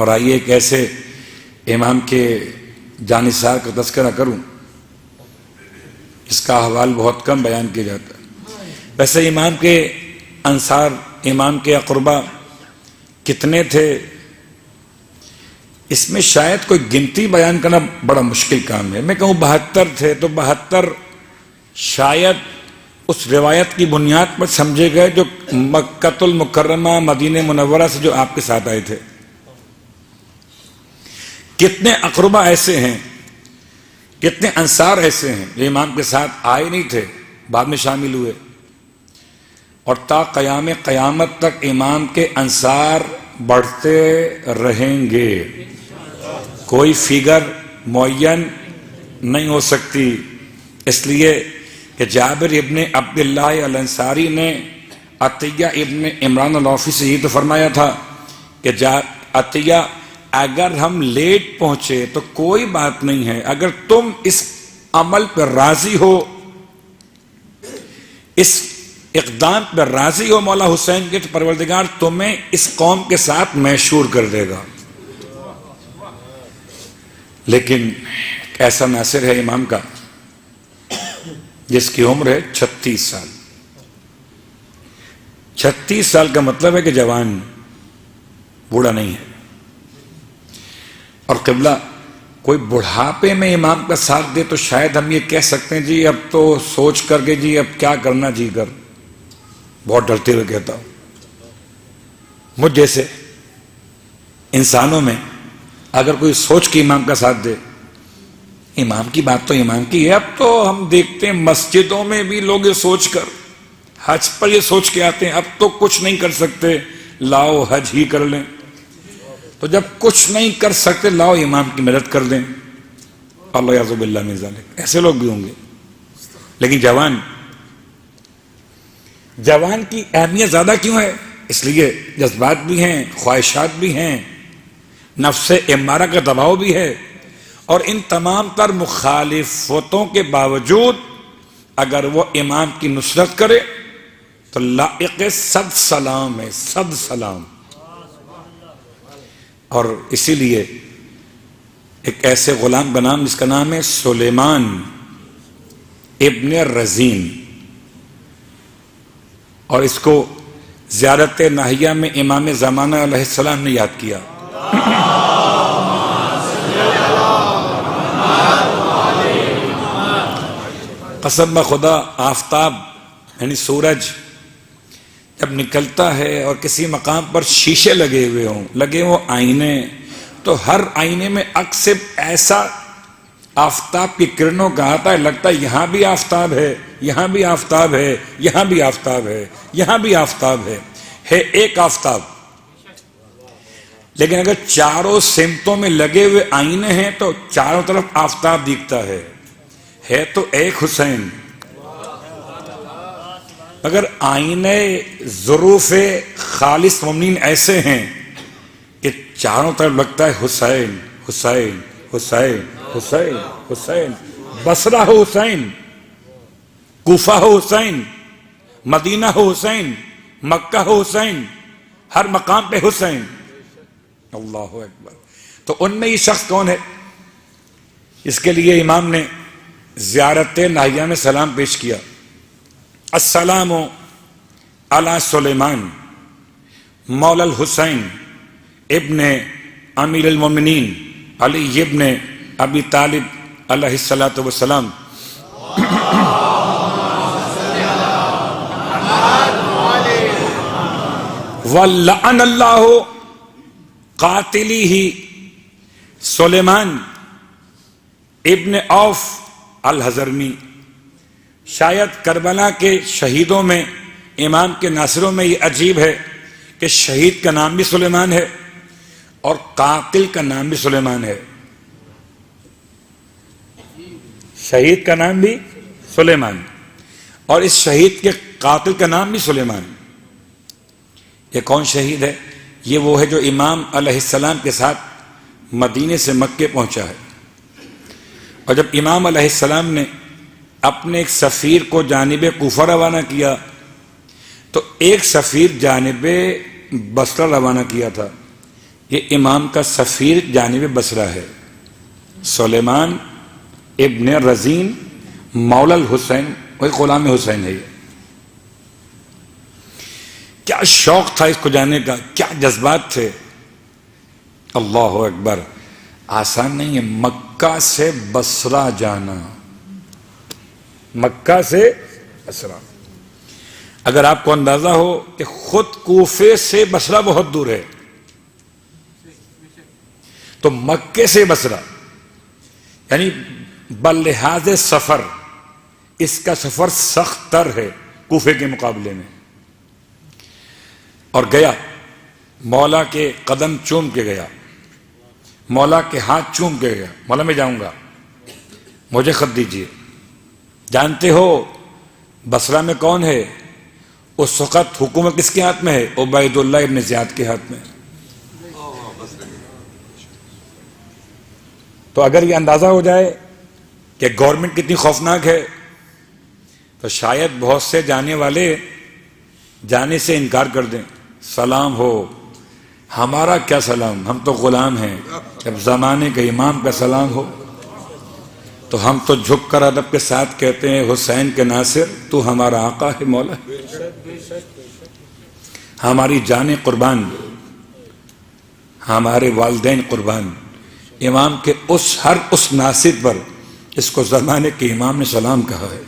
اور آئیے ایک ایسے امام کے جانثار کا تذکرہ کروں اس کا احوال بہت کم بیان کیا جاتا ہے۔ ویسے امام کے انصار، امام کے اقربا کتنے تھے، اس میں شاید کوئی گنتی بیان کرنا بڑا مشکل کام ہے۔ میں کہوں 72 تھے تو 72 شاید اس روایت کی بنیاد پر سمجھے گئے جو مکہ المکرمہ مدینہ منورہ سے جو آپ کے ساتھ آئے تھے۔ کتنے اقربا ایسے ہیں، کتنے انصار ایسے ہیں جو امام کے ساتھ آئے نہیں تھے، بعد میں شامل ہوئے، اور تا قیام قیامت تک امام کے انصار بڑھتے رہیں گے۔ کوئی فگر معین نہیں ہو سکتی، اس لیے کہ جابر ابن عبداللہ الانصاری نے عطیہ ابن عمران العوفی سے یہ تو فرمایا تھا کہ عطیہ اگر ہم لیٹ پہنچے تو کوئی بات نہیں ہے، اگر تم اس عمل پر راضی ہو، اس اقدام پر راضی ہو مولا حسین کے، تو پروردگار تمہیں اس قوم کے ساتھ محشور کر دے گا۔ لیکن ایسا ناصر ہے امام کا جس کی عمر ہے 36 سال۔ 36 سال کا مطلب ہے کہ جوان، بوڑھا نہیں ہے۔ اور قبلہ کوئی بڑھاپے میں امام کا ساتھ دے تو شاید ہم یہ کہہ سکتے ہیں جی اب تو سوچ کر کے جی اب کیا کرنا جی کر، بہت ڈرتے ہوئے کہتا ہوں۔ مجھ جیسے انسانوں میں اگر کوئی سوچ کے امام کا ساتھ دے، امام کی بات تو امام کی ہے۔ اب تو ہم دیکھتے ہیں مسجدوں میں بھی لوگ یہ سوچ کر حج پر یہ سوچ کے آتے ہیں اب تو کچھ نہیں کر سکتے، لاؤ حج ہی کر لیں۔ تو جب کچھ نہیں کر سکتے لاؤ امام کی مدد کر دیں، اللہ یعوذ باللہ من ذالک، ایسے لوگ بھی ہوں گے۔ لیکن جوان کی اہمیت زیادہ کیوں ہے؟ اس لیے جذبات بھی ہیں، خواہشات بھی ہیں، نفس امارہ کا دباؤ بھی ہے، اور ان تمام تر مخالفتوں کے باوجود اگر وہ امام کی نصرت کرے تو لائق صد سلام ہے، صد سلام۔ اور اسی لیے ایک ایسے غلام کا نام جس کا نام ہے سلیمان ابن رزین، اور اس کو زیارت ناہیہ میں امام زمانہ علیہ السلام نے یاد کیا۔ قسم بخدا آفتاب یعنی سورج جب نکلتا ہے اور کسی مقام پر شیشے لگے ہوئے ہوں، لگے وہ آئینے، تو ہر آئینے میں عکس ایسا آفتاب کی کرنوں کا آتا ہے، لگتا ہے یہاں بھی آفتاب ہے، یہاں بھی آفتاب ہے، یہاں بھی آفتاب ہے، یہاں بھی آفتاب ہے ایک آفتاب۔ لیکن اگر چاروں سمتوں میں لگے ہوئے آئینے ہیں تو چاروں طرف آفتاب دکھتا ہے تو ایک حسین۔ اگر آئینے ظروف خالص ممنین ایسے ہیں کہ چاروں طرف لگتا ہے حسین حسین حسین حسین حسین، بصرہ ہو حسین، کوفہ ہو حسین، مدینہ ہو حسین، مکہ ہو حسین، ہر مقام پہ حسین، اللہ اکبر۔ تو ان میں یہ شخص کون ہے اس کے لیے امام نے زیارت ناہیہ میں سلام پیش کیا؟ السلام علی سلیمان مولا الحسین ابن امیر المومنین علی ابن ابی طالب علیہ الصلاۃ والسلام۔ وَلَعَنَ اللَّهُ قَاتِلِهِ سلیمان ابن عوف الحضرمی۔ شاید کربلا کے شہیدوں میں، امام کے ناصروں میں یہ عجیب ہے کہ شہید کا نام بھی سلیمان ہے اور قاتل کا نام بھی سلیمان ہے۔ شہید کا نام بھی سلیمان اور اس شہید کے قاتل کا نام بھی سلیمان۔ یہ کون شہید ہے؟ یہ وہ ہے جو امام علیہ السلام کے ساتھ مدینے سے مکے پہنچا ہے، اور جب امام علیہ السلام نے اپنے ایک سفیر کو جانب کوفہ روانہ کیا تو ایک سفیر جانب بصرہ روانہ کیا تھا۔ یہ امام کا سفیر جانب بصرہ ہے، سلیمان ابن رزین مولا الحسین، وہی غلام حسین ہے۔ یہ کیا شوق تھا اس کو جانے کا، کیا جذبات تھے، اللہ اکبر۔ آسان نہیں ہے مکہ سے بصرہ جانا، مکہ سے بصرہ۔ اگر آپ کو اندازہ ہو کہ خود کوفے سے بصرہ بہت دور ہے، تو مکے سے بصرہ یعنی بلحاظ سفر اس کا سفر سخت تر ہے کوفے کے مقابلے میں۔ اور گیا، مولا کے قدم چوم کے گیا، مولا کے ہاتھ چوم کے گیا، مولا میں جاؤں گا، مجھے خط دیجیے۔ جانتے ہو بصرہ میں کون ہے؟ اس وقت حکومت کس کے ہاتھ میں ہے؟ عبید اللہ ابن زیاد کے ہاتھ میں۔ تو اگر یہ اندازہ ہو جائے کہ گورنمنٹ کتنی خوفناک ہے، تو شاید بہت سے جانے والے جانے سے انکار کر دیں۔ سلام ہو، ہمارا کیا سلام، ہم تو غلام ہیں، جب زمانے کے امام کا سلام ہو تو ہم تو جھک کر ادب کے ساتھ کہتے ہیں حسین کے ناصر تو ہمارا آقا ہے مولا، ہماری جانیں قربان، ہمارے والدین قربان۔ امام کے ہر اس ناصر پر اس کو زمانے کے امام نے سلام کہا ہے۔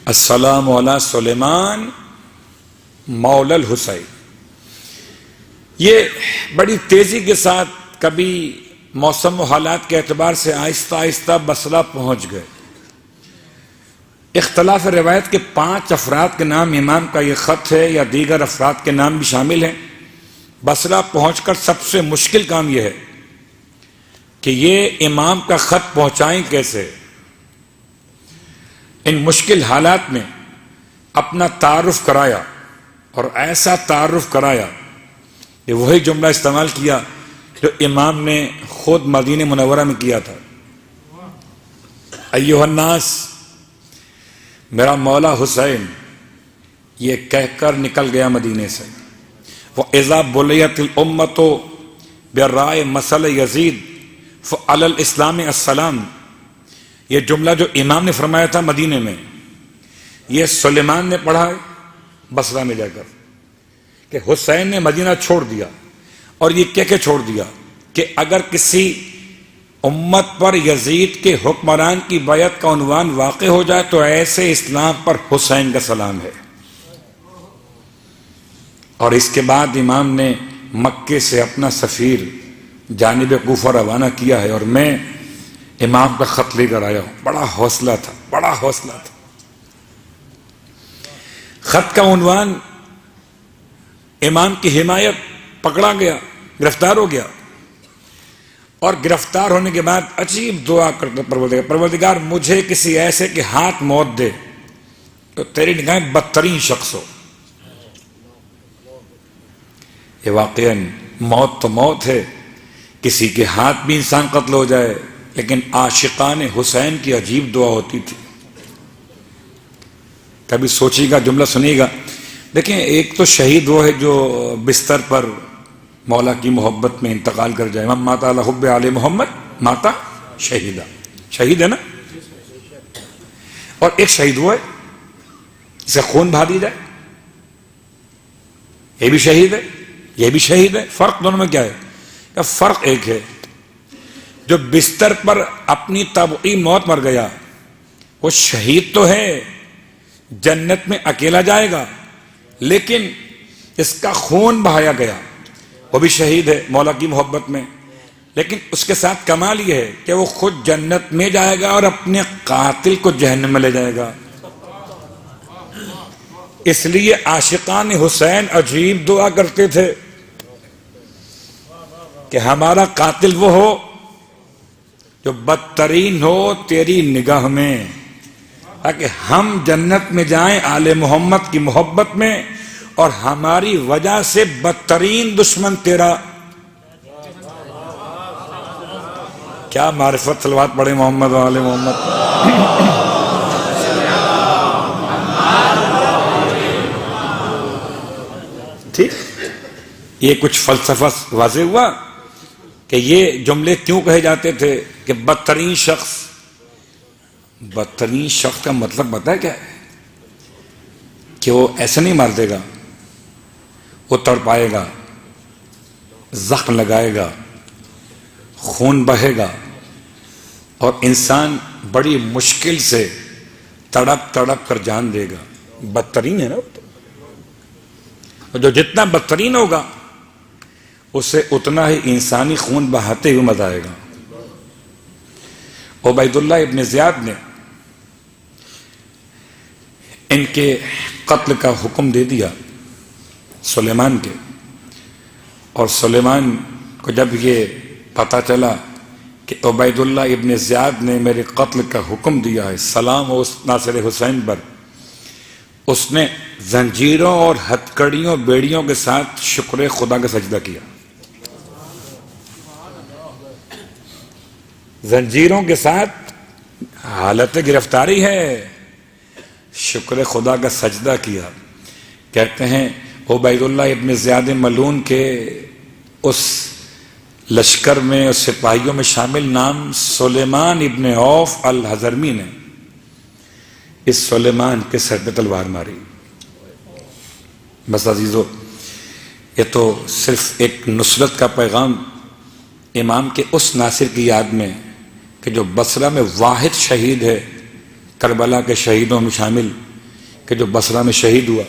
السلام علی سلیمان مولا الحسین۔ یہ بڑی تیزی کے ساتھ کبھی موسم و حالات کے اعتبار سے آہستہ آہستہ بصرہ پہنچ گئے۔ اختلاف روایت کے 5 افراد کے نام امام کا یہ خط ہے، یا دیگر افراد کے نام بھی شامل ہیں۔ بصرہ پہنچ کر سب سے مشکل کام یہ ہے کہ یہ امام کا خط پہنچائیں کیسے۔ ان مشکل حالات میں اپنا تعارف کرایا، اور ایسا تعارف کرایا کہ وہی جملہ استعمال کیا جو امام نے خود مدینہ منورہ میں کیا تھا۔ ایھا الناس، میرا مولا حسین، یہ کہہ کر نکل گیا مدینے سے۔ وَإِذَا بُلِيَتِ الْأُمَّةُ بِرَائِے مَثَلِ یزید فَعَلَى الْإِسْلَامِ السَّلَامِ۔ یہ جملہ جو امام نے فرمایا تھا مدینے میں، یہ سلیمان نے پڑھا ہے بصرہ میں جا کر، کہ حسین نے مدینہ چھوڑ دیا، اور یہ کہہ کے چھوڑ دیا کہ اگر کسی امت پر یزید کے حکمران کی بیعت کا عنوان واقع ہو جائے تو ایسے اسلام پر حسین کا سلام ہے۔ اور اس کے بعد امام نے مکے سے اپنا سفیر جانب کوفہ روانہ کیا ہے، اور میں امام کا خط لے کر آیا ہوں۔ بڑا حوصلہ تھا، بڑا حوصلہ تھا۔ خط کا عنوان امام کی حمایت، پکڑا گیا، گرفتار ہو گیا، اور گرفتار ہونے کے بعد عجیب دعا کرتا پروردگار مجھے کسی ایسے کے ہاتھ موت دے تو تیری نگاہیں بدترین شخص ہو۔ یہ واقعاً موت تو موت ہے، کسی کے ہاتھ بھی انسان قتل ہو جائے، لیکن عاشقان حسین کی عجیب دعا ہوتی تھی۔ کبھی سوچیے گا، جملہ سنیے گا۔ دیکھیں، ایک تو شہید وہ ہے جو بستر پر مولا کی محبت میں انتقال کر جائے، من مات علی حب آل محمد ماتا شہیدہ، شہید ہے نا۔ اور ایک شہید وہ ہے جسے خون بہا دی جائے، یہ بھی شہید ہے، یہ بھی شہید ہے۔ فرق دونوں میں کیا ہے؟ کہ فرق ایک ہے، جو بستر پر اپنی طبعی موت مر گیا وہ شہید تو ہے، جنت میں اکیلا جائے گا، لیکن اس کا خون بہایا گیا، وہ بھی شہید ہے مولا کی محبت میں، لیکن اس کے ساتھ کمال یہ ہے کہ وہ خود جنت میں جائے گا اور اپنے قاتل کو جہنم میں لے جائے گا۔ اس لیے عاشقان حسین عجیب دعا کرتے تھے کہ ہمارا قاتل وہ ہو جو بدترین ہو تیری نگاہ میں، تاکہ ہم جنت میں جائیں آل محمد کی محبت میں، اور ہماری وجہ سے بدترین دشمن تیرا۔ کیا معرفت، صلوات پڑھے محمد و آل محمد۔ ٹھیک، یہ کچھ فلسفہ واضح ہوا کہ یہ جملے کیوں کہے جاتے تھے کہ بدترین شخص کا مطلب پتہ ہے کیا ہے؟ کہ وہ ایسے نہیں مار دے گا، وہ تڑپائے گا، زخم لگائے گا، خون بہے گا، اور انسان بڑی مشکل سے تڑپ کر جان دے گا۔ بدترین ہے نا وہ تو، اور جو جتنا بدترین ہوگا اسے اتنا ہی انسانی خون بہاتے ہوئے مزہ آئے گا۔ عبید اللہ ابن زیاد نے ان کے قتل کا حکم دے دیا سلیمان کے، اور سلیمان کو جب یہ پتہ چلا کہ عبید اللہ ابن زیاد نے میرے قتل کا حکم دیا ہے، سلام ہو اس ناصر حسین پر، اس نے زنجیروں اور ہتکڑیوں بیڑیوں کے ساتھ شکر خدا کا سجدہ کیا۔ زنجیروں کے ساتھ حالت گرفتاری ہے، شکر خدا کا سجدہ کیا۔ کہتے ہیں عبید اللہ ابن زیاد ملعون کے اس لشکر میں، اس سپاہیوں میں شامل نام سلیمان ابن عوف الحضرمی نے اس سلیمان کے سر پہ تلوار ماری۔ بس عزیزو، یہ تو صرف ایک نصرت کا پیغام امام کے اس ناصر کی یاد میں کہ جو بصرہ میں واحد شہید ہے، کربلا کے شہیدوں میں شامل، کہ جو بصرہ میں شہید ہوا۔